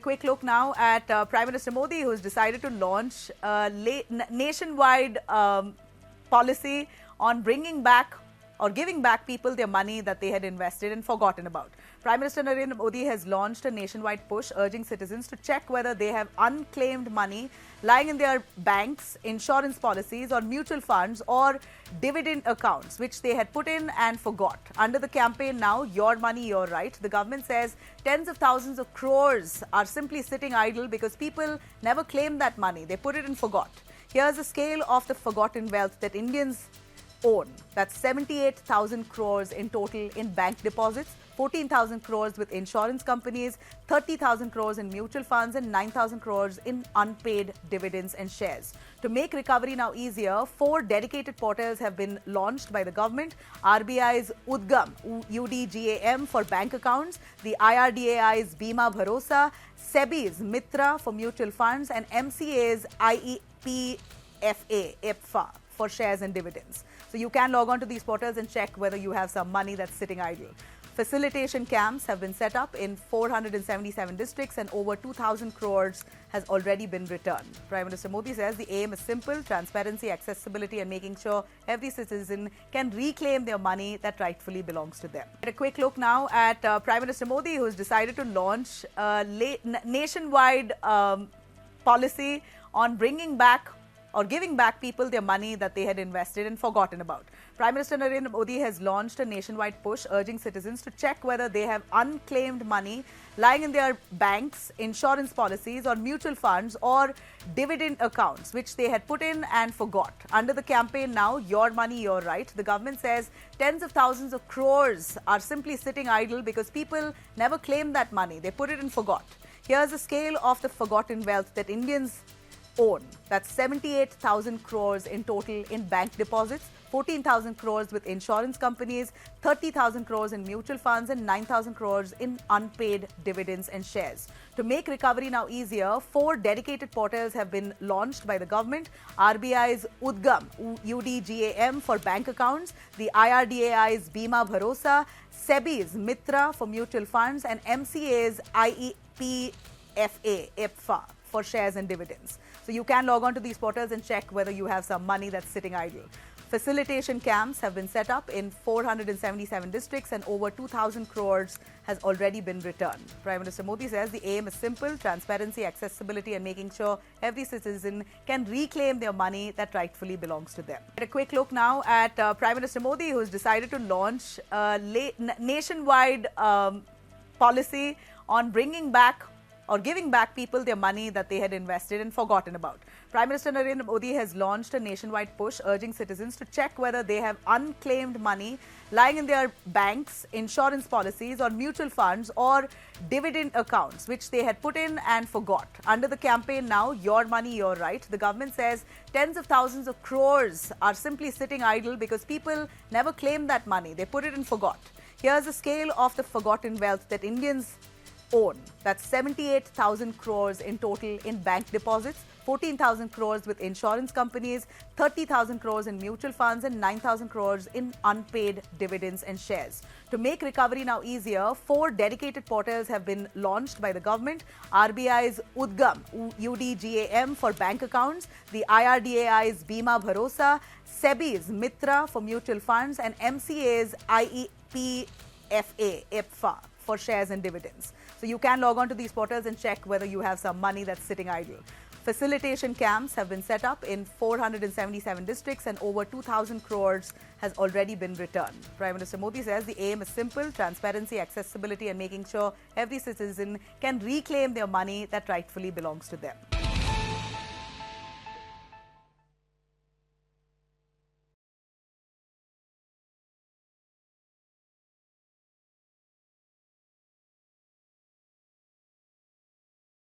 quick look now at Prime Minister Modi, who's decided to launch a nationwide policy on bringing back or giving back people their money that they had invested and forgotten about. Prime Minister Narendra Modi has launched a nationwide push urging citizens to check whether they have unclaimed money lying in their banks, insurance policies or mutual funds or dividend accounts, which they had put in and forgot. Under the campaign now, Your Money, Your Right, the government says tens of thousands of crores are simply sitting idle because people never claimed that money. They put it and forgot. Here's a scale of the forgotten wealth that Indians own. That's 78,000 crores in total in bank deposits, 14,000 crores with insurance companies, 30,000 crores in mutual funds and 9,000 crores in unpaid dividends and shares. To make recovery now easier, 4 dedicated portals have been launched by the government. RBI's Udgam, UDGAM for bank accounts, the IRDAI's Bima Bharosa, SEBI's Mitra for mutual funds and MCA's IPFA for shares and dividends. So you can log on to these portals and check whether you have some money that's sitting idle. Facilitation camps have been set up in 477 districts and over 2,000 crores has already been returned. Prime Minister Modi says the aim is simple: transparency, accessibility and making sure every citizen can reclaim their money that rightfully belongs to them. A quick look now at Prime Minister Modi, who's decided to launch a nationwide policy on bringing back or giving back people their money that they had invested and forgotten about. Prime Minister Narendra Modi has launched a nationwide push urging citizens to check whether they have unclaimed money lying in their banks, insurance policies or mutual funds or dividend accounts, which they had put in and forgot. Under the campaign now, Your Money, Your Right, the government says tens of thousands of crores are simply sitting idle because people never claimed that money. They put it and forgot. Here's a scale of the forgotten wealth that Indians own. That's 78,000 crores in total in bank deposits, 14,000 crores with insurance companies, 30,000 crores in mutual funds and 9,000 crores in unpaid dividends and shares. To make recovery now easier, 4 dedicated portals have been launched by the government. RBI's Udgam, UDGAM for bank accounts, the IRDAI's Bima Bharosa, SEBI's Mitra for mutual funds and MCA's IPFA for shares and dividends. So you can log on to these portals and check whether you have some money that's sitting idle. Facilitation camps have been set up in 477 districts and over 2,000 crores has already been returned. Prime Minister Modi says the aim is simple: transparency, accessibility and making sure every citizen can reclaim their money that rightfully belongs to them. A quick look now at Prime Minister Modi, who's decided to launch a nationwide policy on bringing back or giving back people their money that they had invested and forgotten about. Prime Minister Narendra Modi has launched a nationwide push urging citizens to check whether they have unclaimed money lying in their banks, insurance policies or mutual funds or dividend accounts, which they had put in and forgot. Under the campaign now, Your Money, Your Right, the government says tens of thousands of crores are simply sitting idle because people never claimed that money. They put it and forgot. Here's a scale of the forgotten wealth that Indians own. That's 78,000 crores in total in bank deposits, 14,000 crores with insurance companies, 30,000 crores in mutual funds and 9,000 crores in unpaid dividends and shares. To make recovery now easier, 4 dedicated portals have been launched by the government. RBI's Udgam, UDGAM for bank accounts, the IRDAI's Bima Bharosa, SEBI's Mitra for mutual funds and MCA's IPFA for shares and dividends. So you can log on to these portals and check whether you have some money that's sitting idle. Facilitation camps have been set up in 477 districts and over 2,000 crores has already been returned. Prime Minister Modi says the aim is simple: transparency, accessibility and making sure every citizen can reclaim their money that rightfully belongs to them.